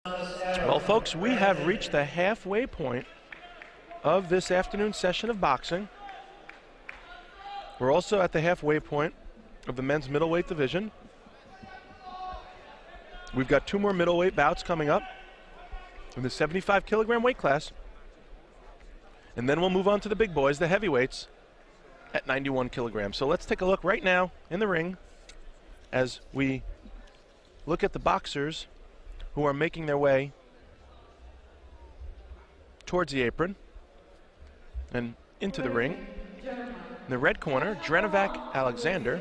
Well, folks, we have reached the halfway point of this afternoon session of boxing. We're also at the halfway point of the men's middleweight division. We've got 2 more middleweight bouts coming up in the 75 kilogram weight class. And then we'll move on to the big boys, the heavyweights, at 91 kilograms. So let's take a look right now in the ring as we look at the boxers who are making their way towards the apron and into the ring. In the red corner, DRENOVAK Aleksandar.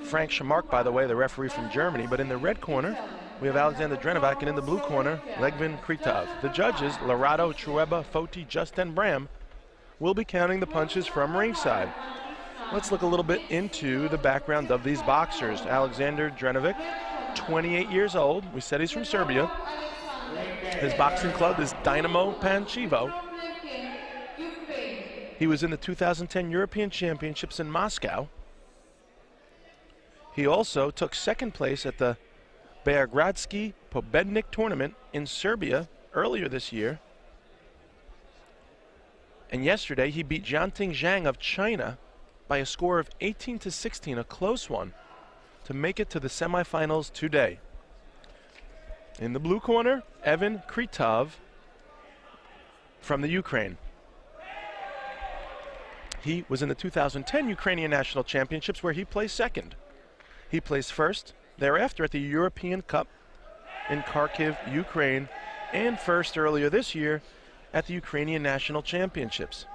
Frank Schamark, by the way, the referee from Germany. But in the red corner, we have Alexander DRENOVAK, and in the blue corner, Legvin KHYTROV. The judges, Lorado, Trueba, Foti, Justin Bram, will be counting the punches from ringside. Let's look a little bit into the background of these boxers. Alexander DRENOVAK, 28 years old. We said he's from Serbia. His boxing club is Dinamo Pančevo. He was in the 2010 European Championships in Moscow. He also took second place at the Beogradski Pobednik tournament in Serbia earlier this year. And yesterday he beat Jianting Zhang of China by a score of 18-16, a close one, to make it to the semifinals today. In the blue corner, Evan KHYTROV from the Ukraine. He was in the 2010 Ukrainian National Championships where he placed second. He placed first thereafter at the European Cup in Kharkiv, Ukraine, and first earlier this year at the Ukrainian National Championships.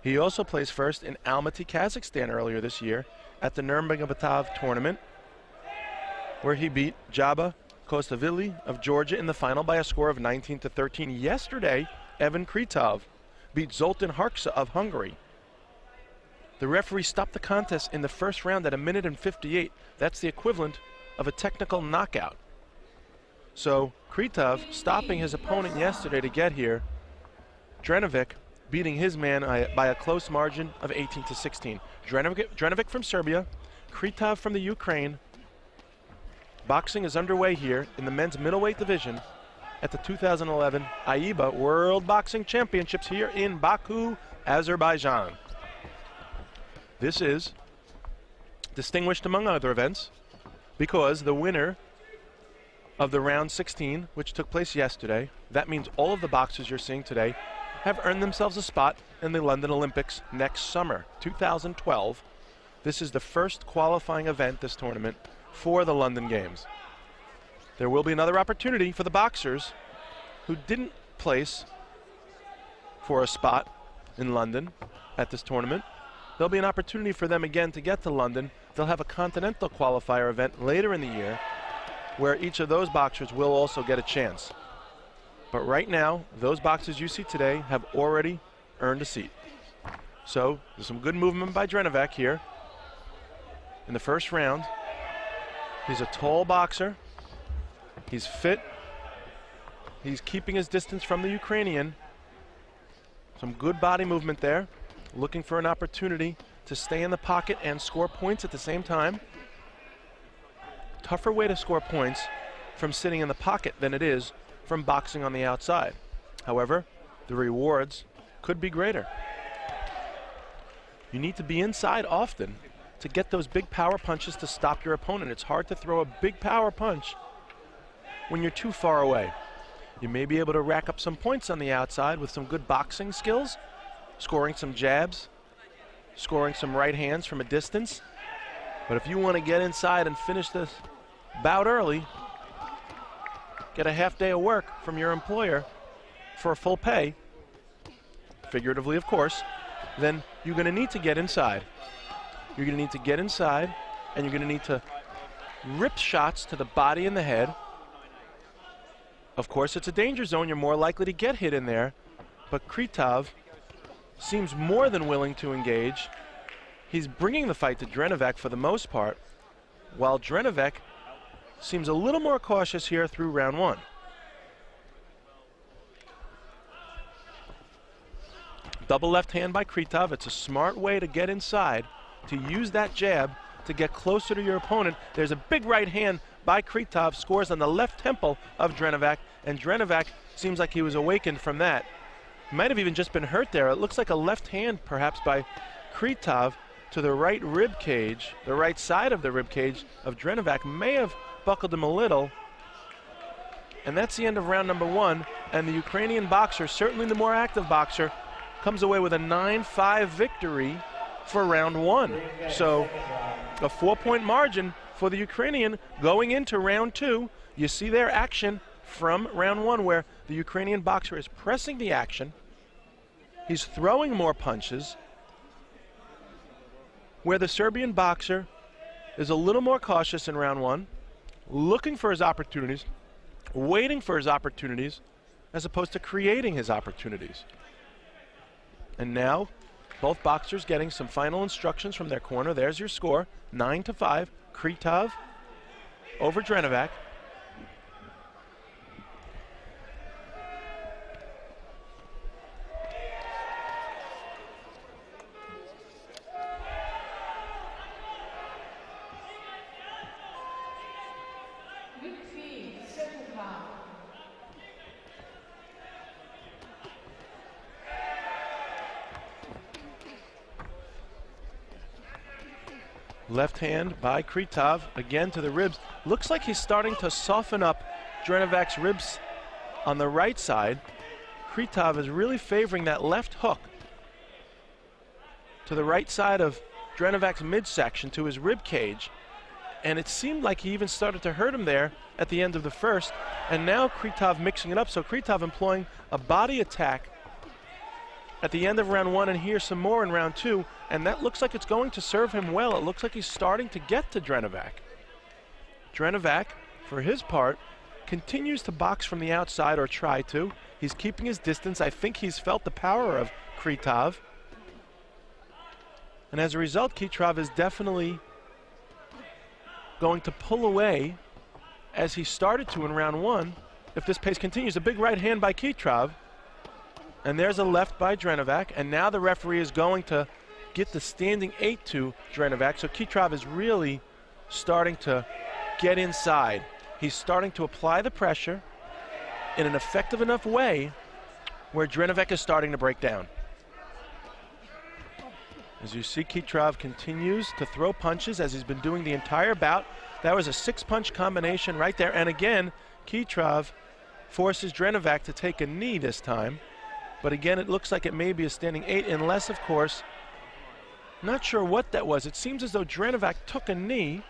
He also placed first in Almaty, Kazakhstan earlier this year at the Nurmagomedov tournament, where he beat Jaba Kostavili of Georgia in the final by a score of 19-13. Yesterday, Evan KHYTROV beat Zoltan Harksa of Hungary. The referee stopped the contest in the first round at 1:58. That's the equivalent of a technical knockout. So KHYTROV stopping his opponent yesterday to get here. DRENOVAK beating his man by a close margin of 18-16. DRENOVAK from Serbia, KHYTROV from the Ukraine. Boxing is underway here in the men's middleweight division at the 2011 AIBA World Boxing Championships here in Baku, Azerbaijan. This is distinguished among other events because the winner of the round 16, which took place yesterday, that means all of the boxers you're seeing today have earned themselves a spot in the London Olympics next summer, 2012. This is the first qualifying event, this tournament, for the London Games. There will be another opportunity for the boxers who didn't place for a spot in London at this tournament. There'll be an opportunity for them again to get to London. They'll have a continental qualifier event later in the year where each of those boxers will also get a chance. But right now, those boxers you see today have already earned a seat. So there's some good movement by DRENOVAK here in the first round. He's a tall boxer. He's fit. He's keeping his distance from the Ukrainian. Some good body movement there. Looking for an opportunity to stay in the pocket and score points at the same time. Tougher way to score points from sitting in the pocket than it is from boxing on the outside. However, the rewards could be greater. You need to be inside often to get those big power punches to stop your opponent. It's hard to throw a big power punch when you're too far away. You may be able to rack up some points on the outside with some good boxing skills, scoring some jabs, scoring some right hands from a distance. But if you want to get inside and finish this bout early, get a half day of work from your employer for full pay, figuratively of course, then you're going to need to get inside. You're going to need to get inside, and you're going to need to rip shots to the body and the head. Of course, it's a danger zone. You're more likely to get hit in there, but KHYTROV seems more than willing to engage. He's bringing the fight to DRENOVAK for the most part, while DRENOVAK seems a little more cautious here through round one. Double left hand by KHYTROV. It's a smart way to get inside, to use that jab to get closer to your opponent. There's a big right hand by KHYTROV, scores on the left temple of DRENOVAK, and DRENOVAK seems like he was awakened from that. Might have even just been hurt there. It looks like a left hand perhaps by KHYTROV to the right rib cage, the right side of the rib cage of DRENOVAK. May have buckled him a little. And that's the end of round number 1. And the Ukrainian boxer, certainly the more active boxer, comes away with a 9-5 victory for round 1. So a 4-point margin for the Ukrainian going into round 2. You see their action from round 1 where the Ukrainian boxer is pressing the action. He's throwing more punches. Where the Serbian boxer is a little more cautious in round 1, looking for his opportunities, waiting for his opportunities, as opposed to creating his opportunities. And now, both boxers getting some final instructions from their corner. There's your score, 9-5, KHYTROV over DRENOVAK. Left hand by KHYTROV, again to the ribs. Looks like he's starting to soften up DRENOVAK's ribs on the right side. KHYTROV is really favoring that left hook to the right side of DRENOVAK's midsection to his rib cage. And it seemed like he even started to hurt him there at the end of the first. And now KHYTROV mixing it up. So KHYTROV employing a body attack at the end of round 1, and here some more in round 2, and that looks like it's going to serve him well. It looks like he's starting to get to DRENOVAK. DRENOVAK, for his part, continues to box from the outside, or try to. He's keeping his distance. I think he's felt the power of KHYTROV. And as a result, KHYTROV is definitely going to pull away as he started to in round 1. If this pace continues, a big right hand by KHYTROV. And there's a left by DRENOVAK, and now the referee is going to get the standing 8 to DRENOVAK. So KHYTROV is really starting to get inside. He's starting to apply the pressure in an effective enough way where DRENOVAK is starting to break down. As you see, KHYTROV continues to throw punches as he's been doing the entire bout. That was a 6-punch combination right there. And again, KHYTROV forces DRENOVAK to take a knee this time. But again, it looks like it may be a standing 8, unless, of course, not sure what that was. It seems as though DRENOVAK took a knee,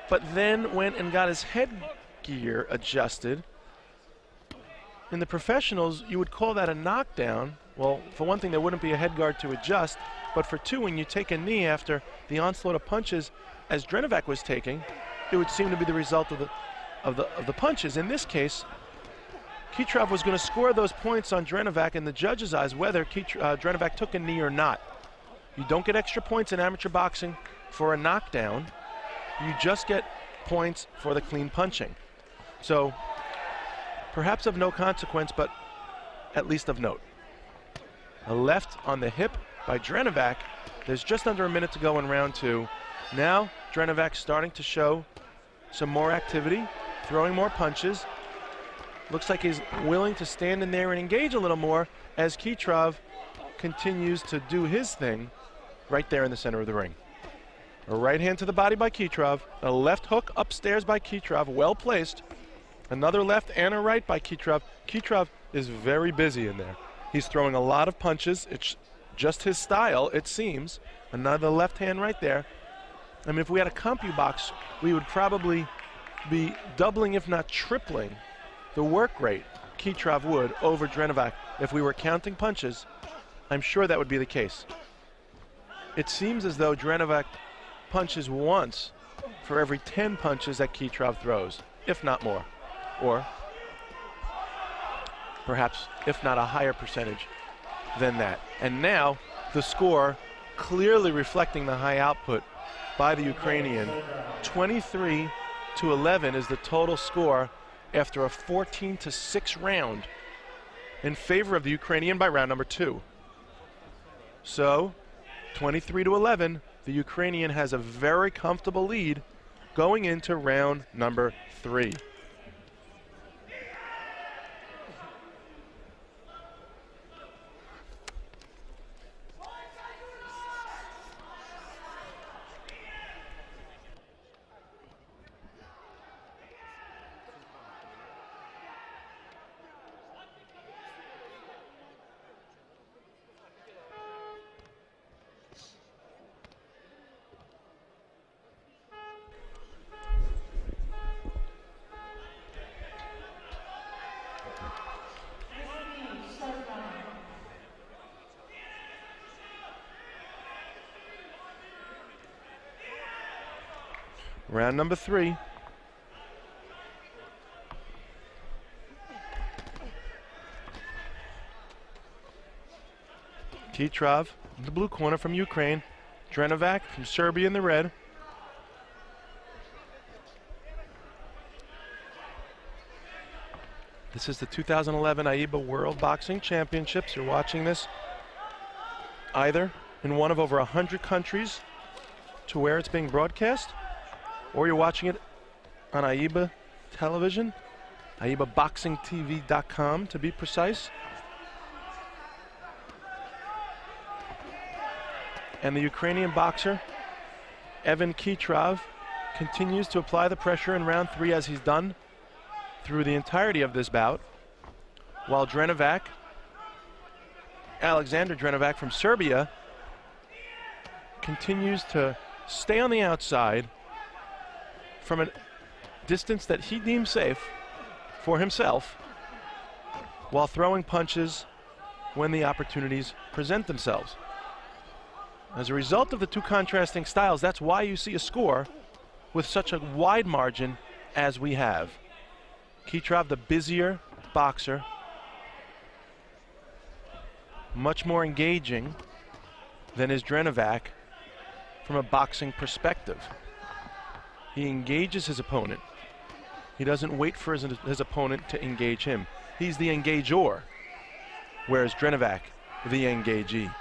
but then went and got his headgear adjusted. In the professionals, you would call that a knockdown. Well, for one thing, there wouldn't be a headguard to adjust, but for two, when you take a knee after the onslaught of punches, as DRENOVAK was taking, it would seem to be the result of the punches. In this case, KHYTROV was going to score those points on DRENOVAK in the judge's eyes, whether DRENOVAK took a knee or not. You don't get extra points in amateur boxing for a knockdown. You just get points for the clean punching. So perhaps of no consequence, but at least of note. A left on the hip by DRENOVAK. There's just under a minute to go in round 2. Now DRENOVAK starting to show some more activity, throwing more punches. Looks like he's willing to stand in there and engage a little more as KHYTROV continues to do his thing right there in the center of the ring. A right hand to the body by KHYTROV, a left hook upstairs by KHYTROV, well placed. Another left and a right by KHYTROV. KHYTROV is very busy in there. He's throwing a lot of punches. It's just his style, it seems. Another left hand right there. I mean, if we had a CompuBox, we would probably be doubling, if not tripling, the work rate KHYTROV would over DRENOVAK. If we were counting punches, I'm sure that would be the case. It seems as though DRENOVAK punches once for every 10 punches that KHYTROV throws, if not more. Or perhaps, if not a higher percentage than that. And now the score clearly reflecting the high output by the Ukrainian. 23-11 is the total score after a 14-6 round in favor of the Ukrainian by round number 2. So 23-11, the Ukrainian has a very comfortable lead going into round number 3. Round number 3. KHYTROV in the blue corner from Ukraine. DRENOVAK from Serbia in the red. This is the 2011 AIBA World Boxing Championships. You're watching this either in one of over 100 countries to where it's being broadcast, or you're watching it on AIBA television, AIBABoxingTV.com to be precise. And the Ukrainian boxer, Evan KHYTROV, continues to apply the pressure in round 3 as he's done through the entirety of this bout, while DRENOVAK, Aleksandar DRENOVAK from Serbia, continues to stay on the outside from a distance that he deems safe for himself, while throwing punches when the opportunities present themselves. As a result of the two contrasting styles, that's why you see a score with such a wide margin as we have. KHYTROV, the busier boxer, much more engaging than is DRENOVAK from a boxing perspective. He engages his opponent. He doesn't wait for his opponent to engage him. He's the engager, whereas DRENOVAK, the engagee.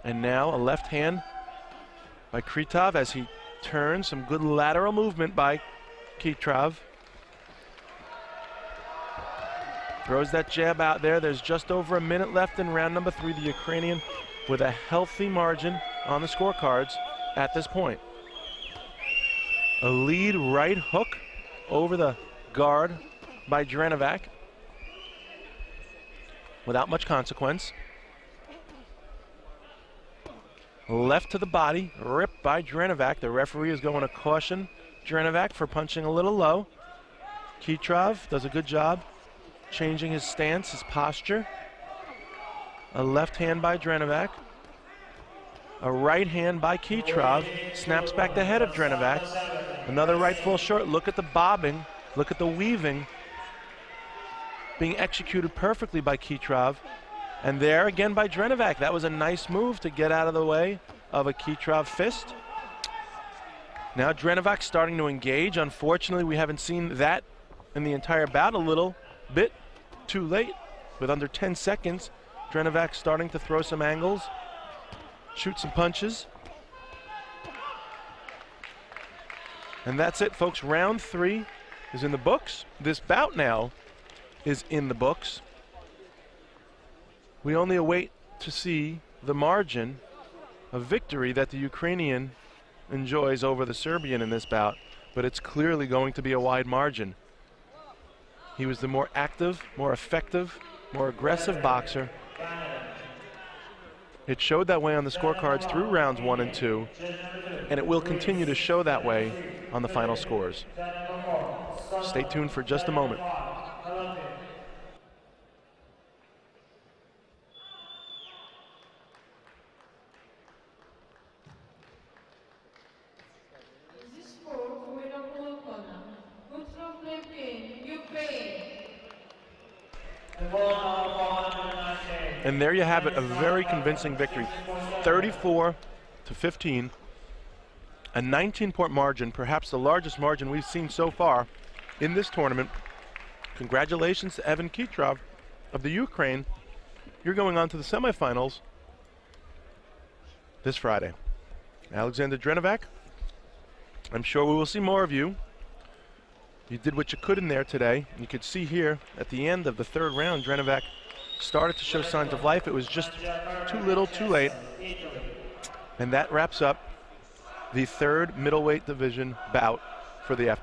And now a left hand by KHYTROV as he turns. Some good lateral movement by KHYTROV. Throws that jab out there. There's just over a minute left in round number 3. The Ukrainian with a healthy margin on the scorecards at this point. A lead right hook over the guard by DRENOVAK without much consequence. Left to the body, ripped by DRENOVAK. The referee is going to caution DRENOVAK for punching a little low. KHYTROV does a good job changing his stance, his posture. A left hand by DRENOVAK. A right hand by KHYTROV. Snaps back the head of DRENOVAK. Another right full short. Look at the bobbing. Look at the weaving. Being executed perfectly by KHYTROV. And there again by DRENOVAK. That was a nice move to get out of the way of a KHYTROV fist. Now DRENOVAK starting to engage. Unfortunately, we haven't seen that in the entire bout. A little bit too late with under 10 seconds. DRENOVAK starting to throw some angles, shoot some punches. And that's it, folks. Round 3 is in the books. This bout now is in the books. We only await to see the margin of victory that the Ukrainian enjoys over the Serbian in this bout, but it's clearly going to be a wide margin. He was the more active, more effective, more aggressive boxer. It showed that way on the scorecards through rounds 1 and 2, and it will continue to show that way on the final scores. Stay tuned for just a moment. And there you have it, a very convincing victory. 34-15, a 19-point margin, perhaps the largest margin we've seen so far in this tournament. Congratulations to Evan KHYTROV of the Ukraine. You're going on to the semifinals this Friday. Aleksandar DRENOVAK I'm sure we will see more of you. You did what you could in there today. You could see here at the end of the third round, DRENOVAK started to show signs of life. It was just too little, too late. And that wraps up the third middleweight division bout for the afternoon.